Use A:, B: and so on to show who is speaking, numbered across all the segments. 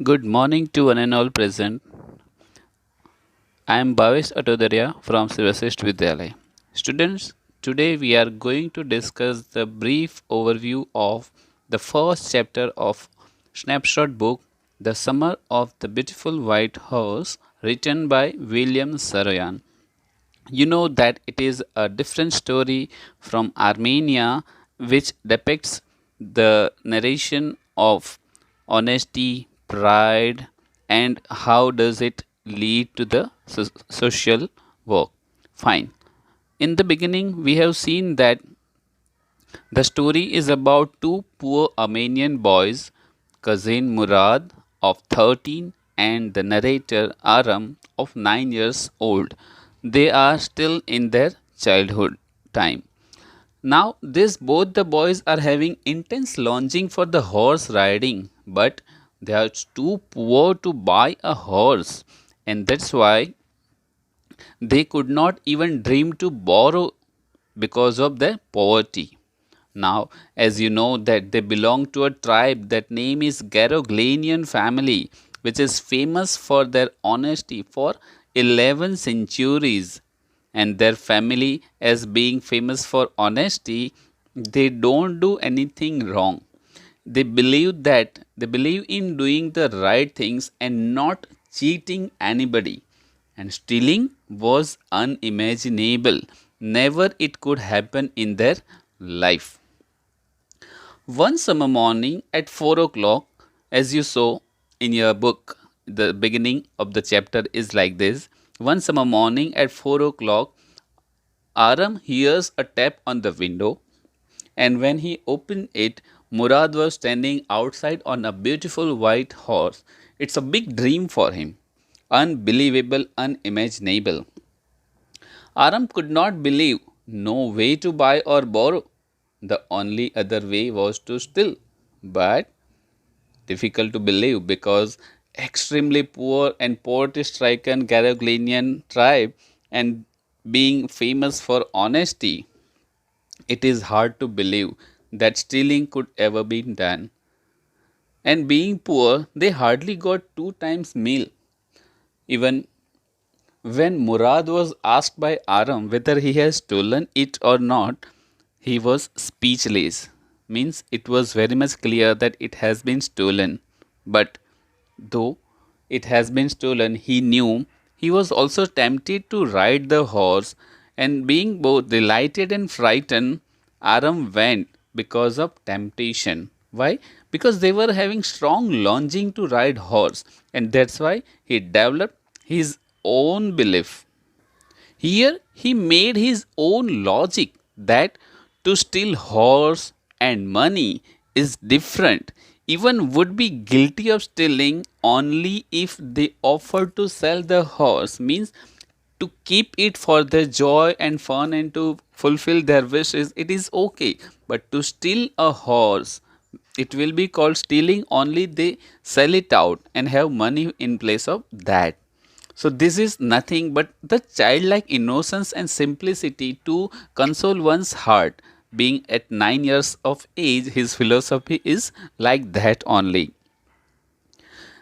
A: Good morning to one and all present. I am Bhavesh Atodaria from Sivasist Vidyalaya. Students, today we are going to discuss the brief overview of the first chapter of Snapshot book, The Summer of the Beautiful White Horse, written by William Saroyan. You know that it is a different story from Armenia, which depicts the narration of honesty, pride, and how does it lead to the social work. Fine. In the beginning, we have seen that the story is about two poor Armenian boys, cousin Murad of 13 and the narrator Aram of 9 years old. They are still in their childhood time. Now, this both the boys are having intense longing for the horse riding, but they are too poor to buy a horse, and that's why they could not even dream to borrow because of their poverty. Now, as you know that they belong to a tribe that name is Garoglanian family, which is famous for their honesty for 11 centuries. And their family as being famous for honesty, they don't do anything wrong. They believe in doing the right things and not cheating anybody. And stealing was unimaginable. Never it could happen in their life. One summer morning at 4 o'clock, as you saw in your book, the beginning of the chapter is like this. One summer morning at 4 o'clock, Aram hears a tap on the window, and when he opened it, Murad was standing outside on a beautiful white horse. It's a big dream for him. Unbelievable, unimaginable. Aram could not believe, no way to buy or borrow. The only other way was to steal. But difficult to believe because extremely poor and poverty-stricken Carolingian tribe and being famous for honesty, it is hard to believe that stealing could ever be done. And being poor, they hardly got two times meal. Even when Murad was asked by Aram whether he has stolen it or not, he was speechless. Means it was very much clear that it has been stolen. But though it has been stolen, he knew he was also tempted to ride the horse, and being both delighted and frightened, Aram went because of temptation. Why? Because they were having strong longing to ride horse, and that's why he developed his own belief. Here he made his own logic that to steal horse and money is different. Even would be guilty of stealing only if they offer to sell the horse, means to keep it for their joy and fun and to fulfill their wishes, it is okay. But to steal a horse, it will be called stealing only they sell it out and have money in place of that. So this is nothing but the childlike innocence and simplicity to console one's heart. Being at 9 years of age, his philosophy is like that only.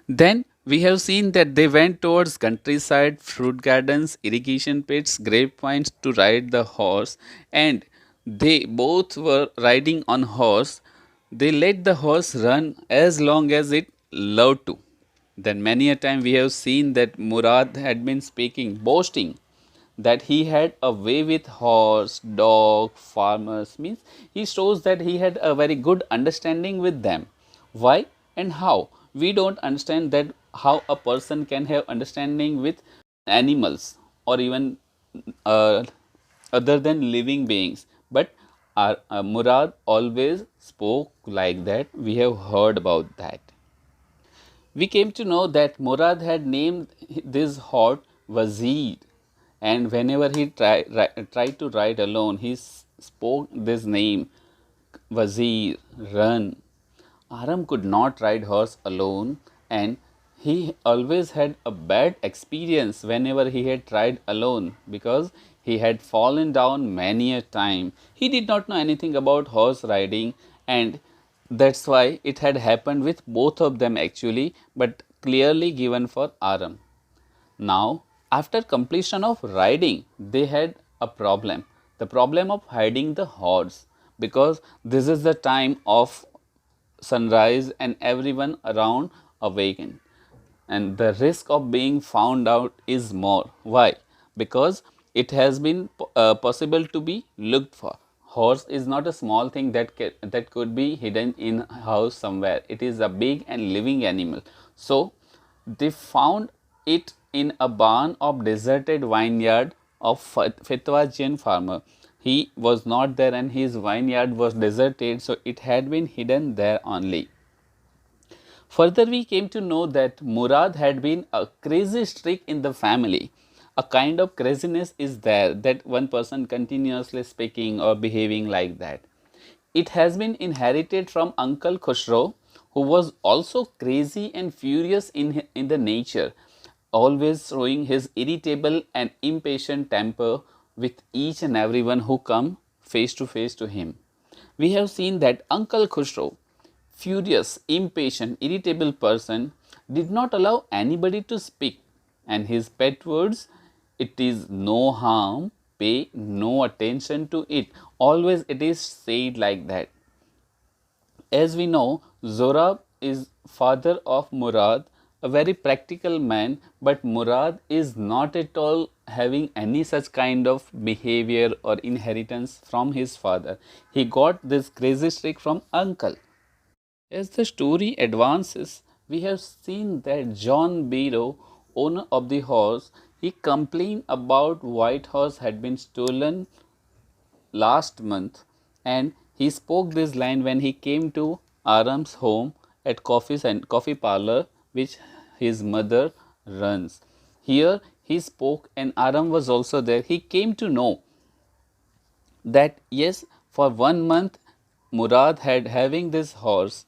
A: Then we have seen that they went towards countryside, fruit gardens, irrigation pits, grapevines to ride the horse, and they both were riding on horse. They let the horse run as long as it loved to. Then many a time we have seen that Murad had been speaking, boasting that he had a way with horse, dog, farmers, means he shows that he had a very good understanding with them. Why and how? We don't understand that how a person can have understanding with animals or even uh, other than living beings. But our Murad always spoke like that. We have heard about that. We came to know that Murad had named this horse Wazir, and whenever he tried to ride alone, he spoke this name Wazir, run. Aram could not ride horse alone, and he always had a bad experience whenever he had tried alone because he had fallen down many a time. He did not know anything about horse riding, and That's why it had happened with both of them actually, but clearly given for Aram. Now, after completion of riding, they had a problem. The problem of hiding the horse, because this is the time of sunrise and everyone around awakened, and the risk of being found out is more. Why? Because it has been possible to be looked for. Horse is not a small thing that could be hidden in a house somewhere. It is a big and living animal. So they found it in a barn of deserted vineyard of Fetwajian farmer. He was not there and his vineyard was deserted, so it had been hidden there only. Further, we came to know that Mourad had been a crazy streak in the family. A kind of craziness is there, that one person continuously speaking or behaving like that. It has been inherited from Uncle Khosrove, who was also crazy and furious in the nature, always showing his irritable and impatient temper with each and everyone who come face to him. We have seen that Uncle Khosrove, furious, impatient, irritable person, did not allow anybody to speak, and his pet words, it is no harm, pay no attention to it. Always it is said like that. As we know, Zorab is father of Mourad, a very practical man, but Mourad is not at all having any such kind of behavior or inheritance from his father. He got this crazy streak from uncle. As the story advances, we have seen that John Barrow, owner of the horse, he complained about White Horse had been stolen last month, and he spoke this line when he came to Aram's home at coffee parlor which his mother runs. Here he spoke and Aram was also there. He came to know that yes, for 1 month Mourad had having this horse.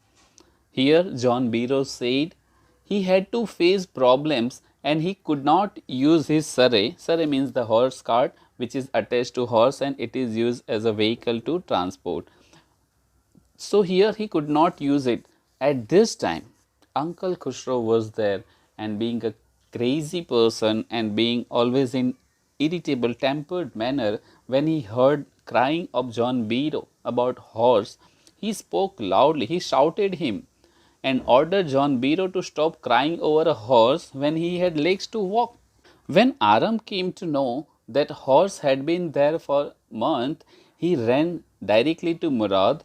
A: Here John Barrow said he had to face problems and he could not use his surrey. Surrey means the horse cart which is attached to horse and it is used as a vehicle to transport. So here he could not use it. At this time, Uncle Khosrove was there, and being a crazy person and being always in irritable tempered manner, when he heard crying of John Barrow about horse, he spoke loudly. He shouted him and ordered John Barrow to stop crying over a horse when he had legs to walk. When Aram came to know that horse had been there for a month, he ran directly to Mourad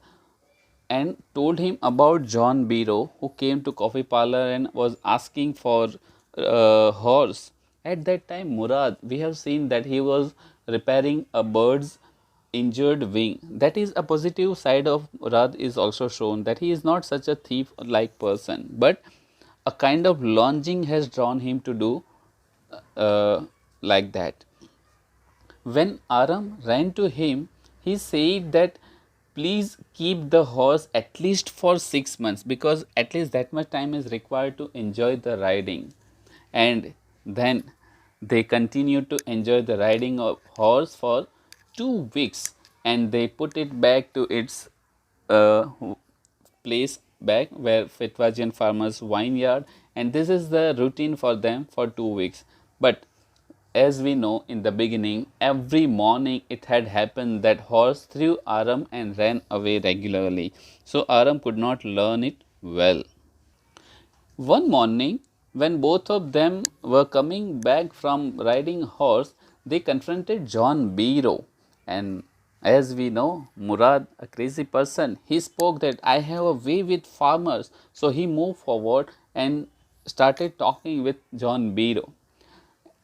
A: and told him about John Barrow, who came to coffee parlor and was asking for horse. At that time, Mourad, we have seen that he was repairing a bird's injured wing. That is a positive side of Mourad is also shown, that he is not such a thief like person, but a kind of longing has drawn him to do like that. When Aram ran to him, he said that please keep the horse at least for 6 months, because at least that much time is required to enjoy the riding. And then they continued to enjoy the riding of horse for 2 weeks, and they put it back to its uh, place back where Fetwajian farmers vineyard, and this is the routine for them for 2 weeks. But as we know in the beginning, every morning it had happened that horse threw Aram and ran away regularly. So Aram could not learn it well. One morning, when both of them were coming back from riding horse, they confronted John Barrow. And as we know, Mourad, a crazy person, he spoke that I have a way with farmers. So he moved forward and started talking with John Barrow.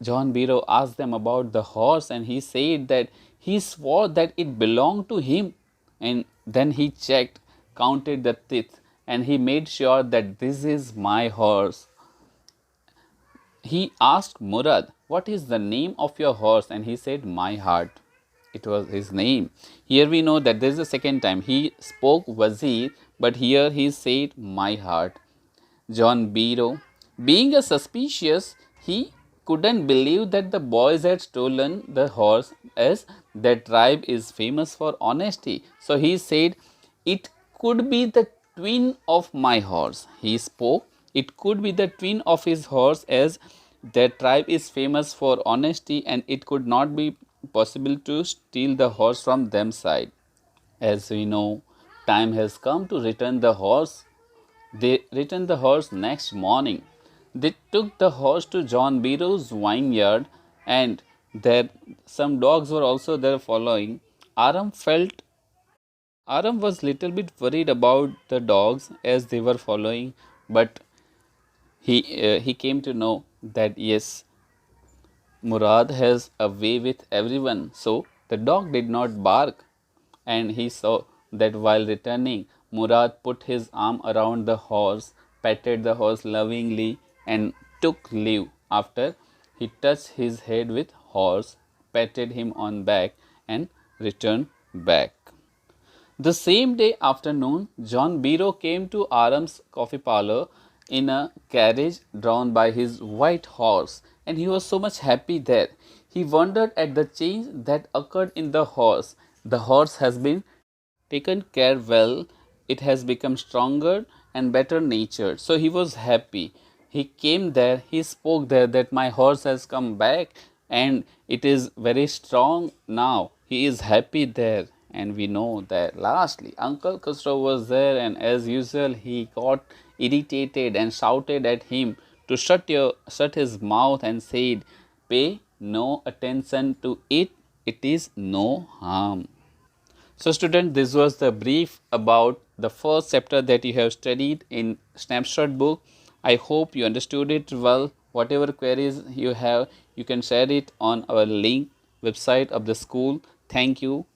A: John Barrow asked them about the horse and he said that he swore that it belonged to him, and then he checked, counted the teeth, and he made sure that this is my horse. He asked Mourad, what is the name of your horse? And he said, my heart. It was his name. Here we know that this is the second time. He spoke Wazir, but here he said, my heart. John Barrow, being a suspicious, he couldn't believe that the boys had stolen the horse, as that tribe is famous for honesty. So he said, it could be the twin of my horse. He spoke. It could be the twin of his horse, as their tribe is famous for honesty, and it could not be possible to steal the horse from them side. As we know, time has come to return the horse. They returned the horse next morning. They took the horse to John Barrow's vineyard, and there some dogs were also there following. Aram felt Aram was little bit worried about the dogs as they were following, but he came to know that yes, Murad has a way with everyone. So the dog did not bark, and he saw that while returning, Murad put his arm around the horse, patted the horse lovingly, and took leave. After he touched his head with horse, patted him on back, and returned back. The same day afternoon, John Barrow came to Aram's coffee parlor in a carriage drawn by his white horse, and he was so much happy there. He wondered at the change that occurred in the horse. The horse has been taken care well, it has become stronger and better natured. So he was happy. He came there, he spoke there that my horse has come back and it is very strong now. He is happy there. And we know that lastly, Uncle Khosrove was there, and as usual, he got irritated and shouted at him to shut his mouth and said, "Pay no attention to it, it is no harm." So student, this was the brief about the first chapter that you have studied in snapshot book. I hope you understood it well. Whatever queries you have, you can share it on our link website of the school. Thank you.